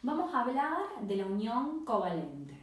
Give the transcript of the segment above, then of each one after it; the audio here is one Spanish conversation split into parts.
vamos a hablar de la unión covalente.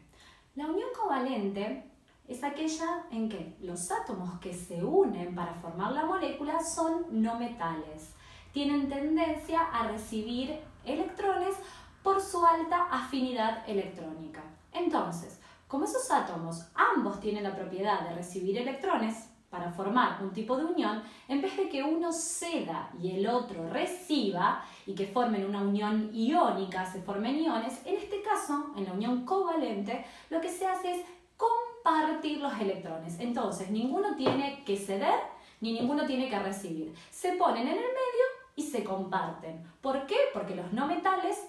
La unión covalente es aquella en que los átomos que se unen para formar la molécula son no metales. Tienen tendencia a recibir electrones por su alta afinidad electrónica. Entonces, como esos átomos ambos tienen la propiedad de recibir electrones para formar un tipo de unión, en vez de que uno ceda y el otro reciba y que formen una unión iónica, se formen iones, en este caso, en la unión covalente, lo que se hace es compartir los electrones. Entonces, ninguno tiene que ceder ni ninguno tiene que recibir. Se ponen en el medio y se comparten. ¿Por qué? Porque los no metales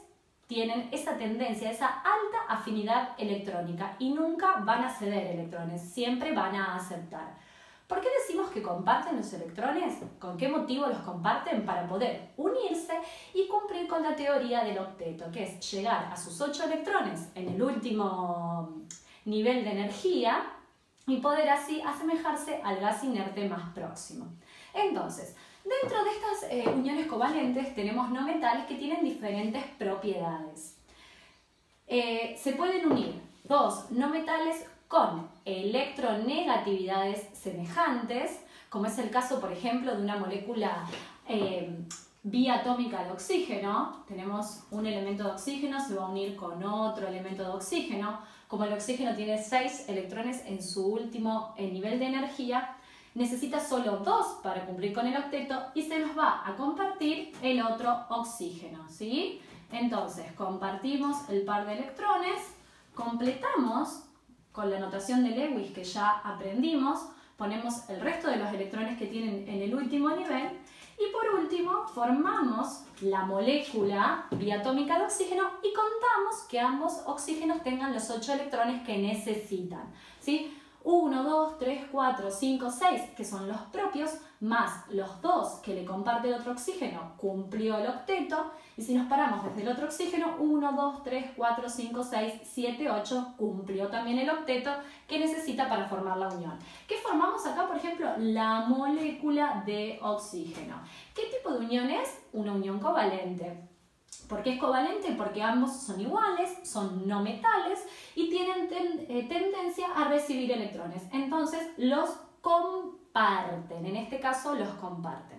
tienen esa tendencia, esa alta afinidad electrónica y nunca van a ceder electrones, siempre van a aceptar. ¿Por qué decimos que comparten los electrones? ¿Con qué motivo los comparten? Para poder unirse y cumplir con la teoría del octeto, que es llegar a sus 8 electrones en el último nivel de energía y poder así asemejarse al gas inerte más próximo. Entonces, dentro de estas uniones covalentes tenemos no metales que tienen diferentes propiedades. Se pueden unir dos no metales con electronegatividades semejantes, como es el caso, por ejemplo, de una molécula biatómica de oxígeno. Tenemos un elemento de oxígeno, se va a unir con otro elemento de oxígeno. Como el oxígeno tiene 6 electrones en su último nivel de energía, necesita solo 2 para cumplir con el octeto y se los va a compartir el otro oxígeno, ¿sí? Entonces, compartimos el par de electrones, completamos con la notación de Lewis que ya aprendimos, ponemos el resto de los electrones que tienen en el último nivel y por último formamos la molécula biatómica de oxígeno y contamos que ambos oxígenos tengan los 8 electrones que necesitan, ¿sí? 1, 2, 3, 4, 5, 6, que son los propios, más los 2 que le comparte el otro oxígeno, cumplió el octeto. Y si nos paramos desde el otro oxígeno, 1, 2, 3, 4, 5, 6, 7, 8, cumplió también el octeto que necesita para formar la unión. ¿Qué formamos acá, por ejemplo? La molécula de oxígeno. ¿Qué tipo de unión es? Una unión covalente. ¿Por qué es covalente? Porque ambos son iguales, son no metales y tienen tendencia a recibir electrones. Entonces los comparten, en este caso los comparten.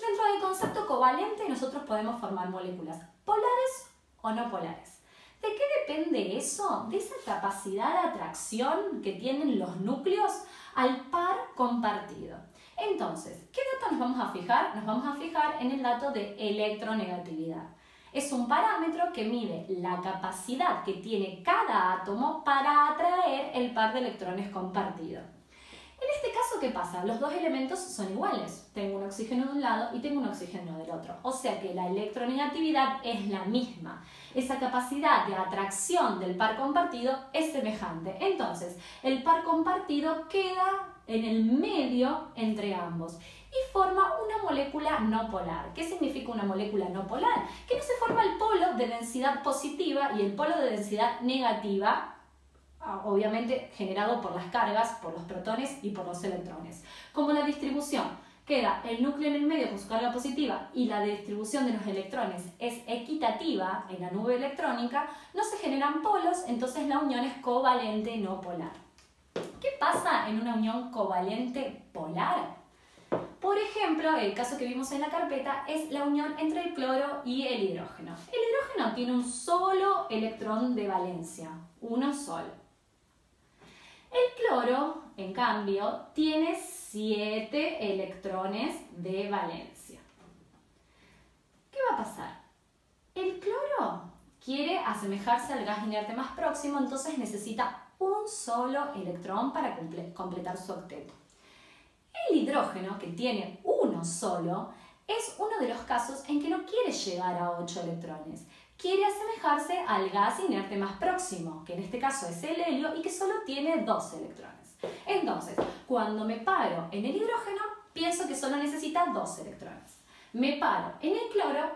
Dentro del concepto covalente nosotros podemos formar moléculas polares o no polares. ¿De qué depende eso? De esa capacidad de atracción que tienen los núcleos al par compartido. Entonces, ¿qué dato nos vamos a fijar? Nos vamos a fijar en el dato de electronegatividad. Es un parámetro que mide la capacidad que tiene cada átomo para atraer el par de electrones compartido. En este caso, ¿qué pasa? Los dos elementos son iguales. Tengo un oxígeno de un lado y tengo un oxígeno del otro. O sea que la electronegatividad es la misma. Esa capacidad de atracción del par compartido es semejante. Entonces, el par compartido queda en el medio entre ambos y forma una molécula no polar. ¿Qué significa una molécula no polar? Que no se forma el polo de densidad positiva y el polo de densidad negativa, obviamente generado por las cargas, por los protones y por los electrones. Como la distribución queda el núcleo en el medio con su carga positiva y la distribución de los electrones es equitativa en la nube electrónica, no se generan polos, entonces la unión es covalente no polar. ¿Qué pasa en una unión covalente polar? Por ejemplo, el caso que vimos en la carpeta es la unión entre el cloro y el hidrógeno. El hidrógeno tiene un solo electrón de valencia, uno solo. El cloro, en cambio, tiene 7 electrones de valencia. ¿Qué va a pasar? El cloro quiere asemejarse al gas inerte más próximo, entonces necesita un solo electrón para completar su octeto. El hidrógeno, que tiene uno solo, es uno de los casos en que no quiere llegar a 8 electrones. Quiere asemejarse al gas inerte más próximo, que en este caso es el helio y que solo tiene 2 electrones. Entonces, cuando me paro en el hidrógeno, pienso que solo necesita 2 electrones. Me paro en el cloro,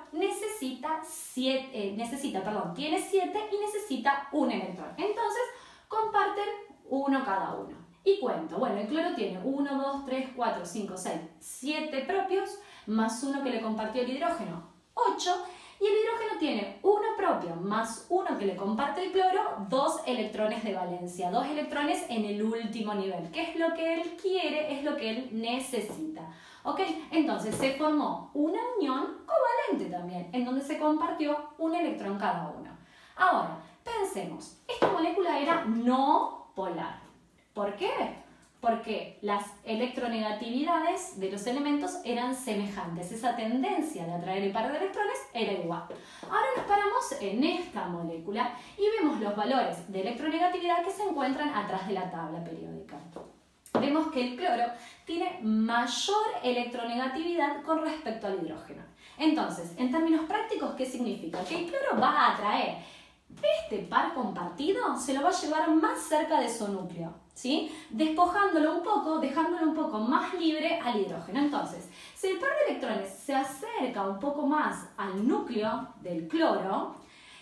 tiene 7 y necesita un electrón. Entonces, comparten uno cada uno. Y cuento, bueno, el cloro tiene 1, 2, 3, 4, 5, 6, 7 propios, más uno que le compartió el hidrógeno, 8, Y el hidrógeno tiene uno propio más uno que le comparte el cloro, 2 electrones de valencia, 2 electrones en el último nivel, que es lo que él quiere, es lo que él necesita. ¿Ok? Entonces se formó una unión covalente también, en donde se compartió un electrón cada uno. Ahora, pensemos, esta molécula era no polar. ¿Por qué? Porque las electronegatividades de los elementos eran semejantes. Esa tendencia de atraer el par de electrones era igual. Ahora nos paramos en esta molécula y vemos los valores de electronegatividad que se encuentran atrás de la tabla periódica. Vemos que el cloro tiene mayor electronegatividad con respecto al hidrógeno. Entonces, en términos prácticos, ¿qué significa? Que el cloro va a atraer este par compartido, se lo va a llevar más cerca de su núcleo, ¿sí? Despojándolo un poco, dejándolo un poco más libre al hidrógeno. Entonces, si el par de electrones se acerca un poco más al núcleo del cloro,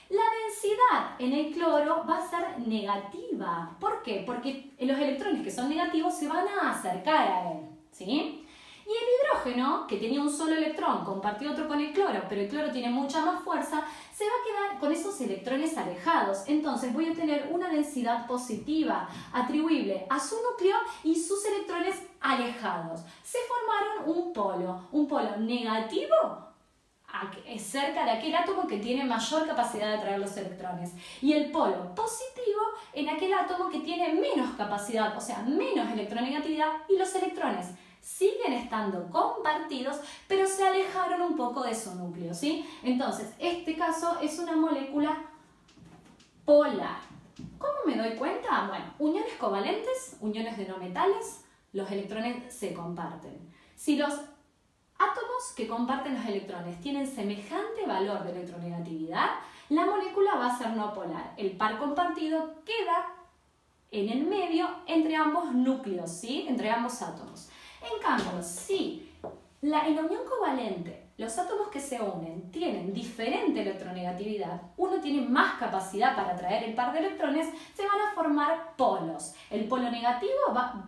la densidad en el cloro va a ser negativa. ¿Por qué? Porque los electrones que son negativos se van a acercar a él, ¿sí? Y el hidrógeno, que tenía un solo electrón, compartió otro con el cloro, pero el cloro tiene mucha más fuerza, se va a quedar con esos electrones alejados. Entonces voy a tener una densidad positiva atribuible a su núcleo y sus electrones alejados. Se formaron un polo negativo cerca de aquel átomo que tiene mayor capacidad de atraer los electrones y el polo positivo en aquel átomo que tiene menos capacidad, o sea, menos electronegatividad, y los electrones siguen estando compartidos, pero se alejaron un poco de su núcleo, ¿sí? Entonces, este caso es una molécula polar. ¿Cómo me doy cuenta? Bueno, uniones covalentes, uniones de no metales, los electrones se comparten. Si los átomos que comparten los electrones tienen semejante valor de electronegatividad, la molécula va a ser no polar. El par compartido queda en el medio entre ambos núcleos, ¿sí? Entre ambos átomos. En cambio, si en la unión covalente los átomos que se unen tienen diferente electronegatividad, uno tiene más capacidad para atraer el par de electrones, se van a formar polos. El polo negativo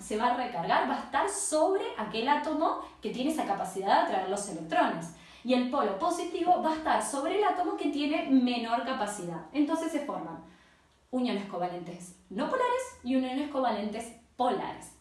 se va a recargar, va a estar sobre aquel átomo que tiene esa capacidad de atraer los electrones. Y el polo positivo va a estar sobre el átomo que tiene menor capacidad. Entonces se forman uniones covalentes no polares y uniones covalentes polares.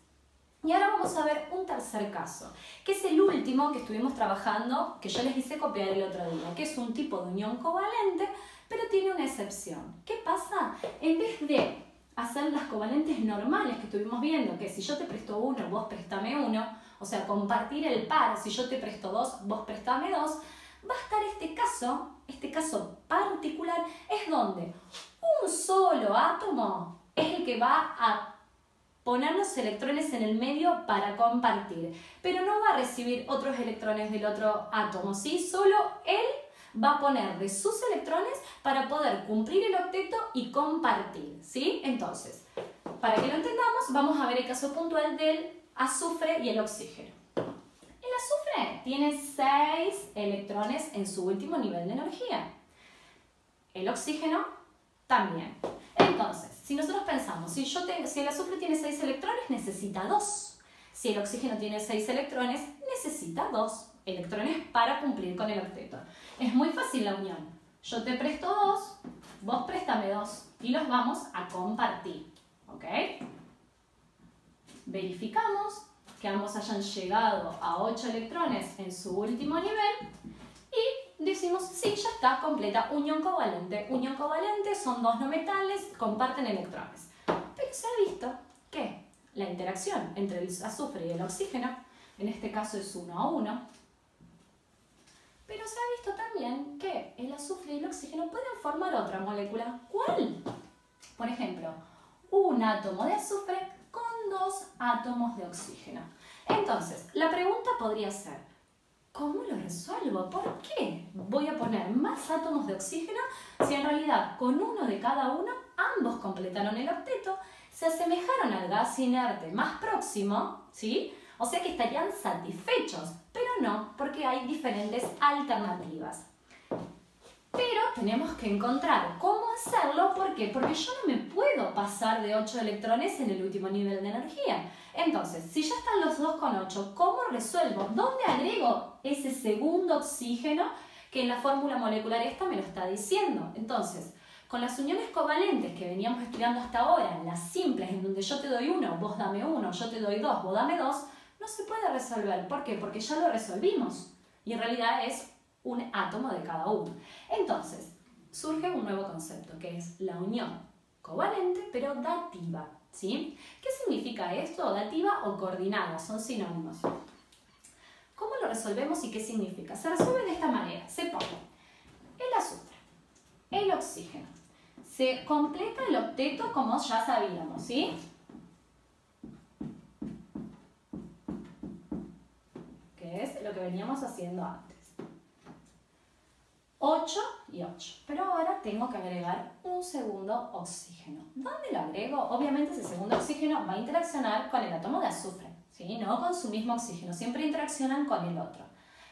Y ahora vamos a ver un tercer caso, que es el último que estuvimos trabajando, que yo les hice copiar el otro día, que es un tipo de unión covalente, pero tiene una excepción. ¿Qué pasa? En vez de hacer las covalentes normales que estuvimos viendo, que si yo te presto uno, vos préstame uno, o sea, compartir el par, si yo te presto dos, vos préstame dos, va a estar este caso particular, es donde un solo átomo es el que va a poner los electrones en el medio para compartir, pero no va a recibir otros electrones del otro átomo, ¿sí? Solo él va a poner de sus electrones para poder cumplir el octeto y compartir, ¿sí? Entonces, para que lo entendamos, vamos a ver el caso puntual del azufre y el oxígeno. El azufre tiene 6 electrones en su último nivel de energía. El oxígeno también. Entonces, si nosotros pensamos, si el azufre tiene 6 electrones, necesita 2. Si el oxígeno tiene 6 electrones, necesita 2 electrones para cumplir con el octeto. Es muy fácil la unión. Yo te presto 2, vos préstame 2 y los vamos a compartir. ¿Ok? Verificamos que ambos hayan llegado a 8 electrones en su último nivel y decimos, sí, ya está completa, unión covalente. Unión covalente son 2 no metales, comparten electrones. Pero se ha visto que la interacción entre el azufre y el oxígeno, en este caso es 1 a 1, pero se ha visto también que el azufre y el oxígeno pueden formar otra molécula. ¿Cuál? Por ejemplo, un átomo de azufre con 2 átomos de oxígeno. Entonces, la pregunta podría ser, ¿cómo lo resuelvo? ¿Por qué voy a poner más átomos de oxígeno si en realidad con uno de cada uno ambos completaron el octeto, se asemejaron al gas inerte más próximo, ¿sí? O sea que estarían satisfechos, pero no, porque hay diferentes alternativas. Pero tenemos que encontrar cómo hacerlo, ¿por qué? Porque yo no me puedo pasar de 8 electrones en el último nivel de energía. Entonces, si ya están los 2 con 8, ¿cómo resuelvo? ¿Dónde agrego ese segundo oxígeno que en la fórmula molecular esta me lo está diciendo. Entonces, con las uniones covalentes que veníamos estudiando hasta ahora, las simples, en donde yo te doy 1, vos dame 1, yo te doy 2, vos dame 2, no se puede resolver. ¿Por qué? Porque ya lo resolvimos. Y en realidad es un átomo de cada uno. Entonces, surge un nuevo concepto, que es la unión covalente, pero dativa. ¿Sí? ¿Qué significa esto? Dativa o coordinada, son sinónimos. ¿Cómo lo resolvemos y qué significa? Se resuelve de esta manera. Se pone el azufre, el oxígeno. Se completa el octeto como ya sabíamos, ¿sí? Que es lo que veníamos haciendo antes. 8 y 8. Pero ahora tengo que agregar un segundo oxígeno. ¿Dónde lo agrego? Obviamente ese segundo oxígeno va a interaccionar con el átomo de azufre, ¿sí? No con su mismo oxígeno, siempre interaccionan con el otro.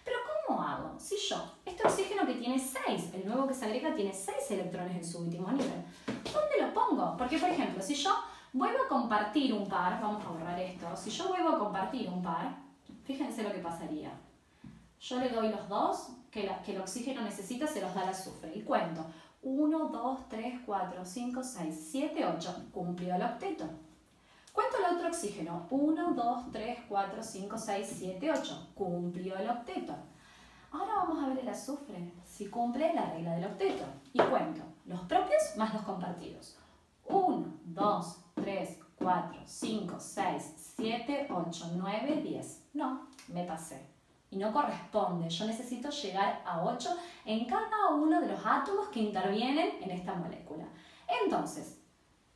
Pero ¿cómo hago? Si yo, este oxígeno que tiene 6, el nuevo que se agrega tiene 6 electrones en su último nivel, ¿dónde lo pongo? Porque, por ejemplo, si yo vuelvo a compartir un par, vamos a borrar esto, si yo vuelvo a compartir un par, fíjense lo que pasaría. Yo le doy los dos que el oxígeno necesita, se los da el azufre. Y cuento. 1, 2, 3, 4, 5, 6, 7, 8. Cumplió el octeto. Cuento el otro oxígeno. 1, 2, 3, 4, 5, 6, 7, 8. Cumplió el octeto. Ahora vamos a ver el azufre, si cumple la regla del octeto. Y cuento los propios más los compartidos. 1, 2, 3, 4, 5, 6, 7, 8, 9, 10. No, me pasé. Y no corresponde, yo necesito llegar a 8 en cada uno de los átomos que intervienen en esta molécula. Entonces,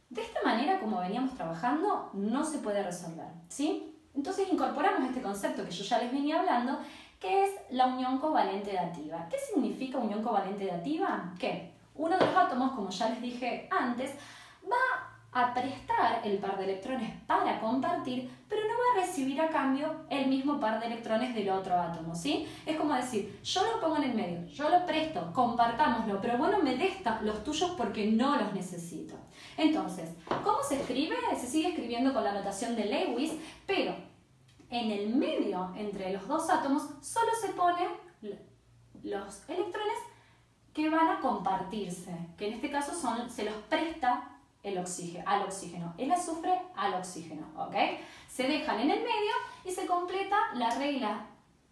de esta manera, como veníamos trabajando, no se puede resolver, ¿sí? Entonces incorporamos este concepto que yo ya les venía hablando, que es la unión covalente dativa. ¿Qué significa unión covalente dativa? Que uno de los átomos, como ya les dije antes, va a prestar el par de electrones para compartir, pero no va a recibir a cambio el mismo par de electrones del otro átomo, ¿sí? Es como decir, yo lo pongo en el medio, yo lo presto, compartámoslo, pero vos no me des los tuyos porque no los necesito. Entonces, ¿cómo se escribe? Se sigue escribiendo con la notación de Lewis, pero en el medio entre los dos átomos solo se ponen los electrones que van a compartirse, que en este caso se los presta al oxígeno, el azufre al oxígeno, ¿ok? Se dejan en el medio y se completa la regla,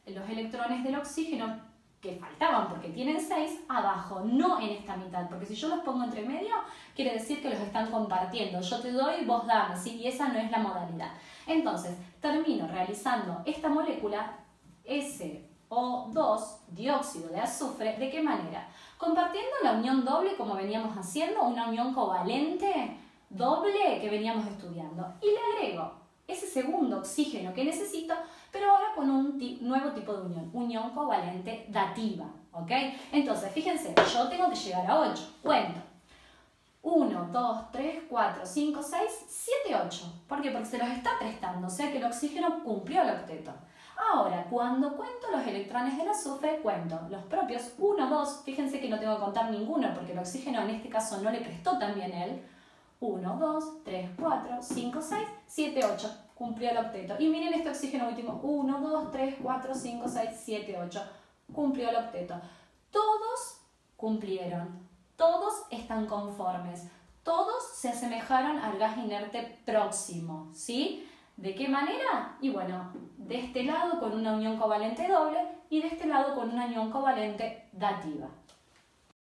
los electrones del oxígeno que faltaban porque tienen 6 abajo, no en esta mitad, porque si yo los pongo entre medio, quiere decir que los están compartiendo, yo te doy, vos dame, ¿sí? Y esa no es la modalidad. Entonces, termino realizando esta molécula SO2, dióxido de azufre, ¿de qué manera? Compartiendo la unión doble como veníamos haciendo, una unión covalente doble que veníamos estudiando. Y le agrego ese segundo oxígeno que necesito, pero ahora con un nuevo tipo de unión covalente dativa, ¿ok? Entonces, fíjense, yo tengo que llegar a 8. Cuento. 1, 2, 3, 4, 5, 6, 7, 8. ¿Por qué? Porque se los está prestando, o sea que el oxígeno cumplió el octeto. Ahora, cuando cuento los electrones del azufre, cuento los propios 1, 2, fíjense que no tengo que contar ninguno porque el oxígeno en este caso no le prestó también él. 1, 2, 3, 4, 5, 6, 7, 8. Cumplió el octeto. Y miren este oxígeno último. 1, 2, 3, 4, 5, 6, 7, 8. Cumplió el octeto. Todos cumplieron. Todos están conformes. Todos se asemejaron al gas inerte próximo, ¿sí? ¿De qué manera? Y bueno, de este lado con una unión covalente doble y de este lado con una unión covalente dativa.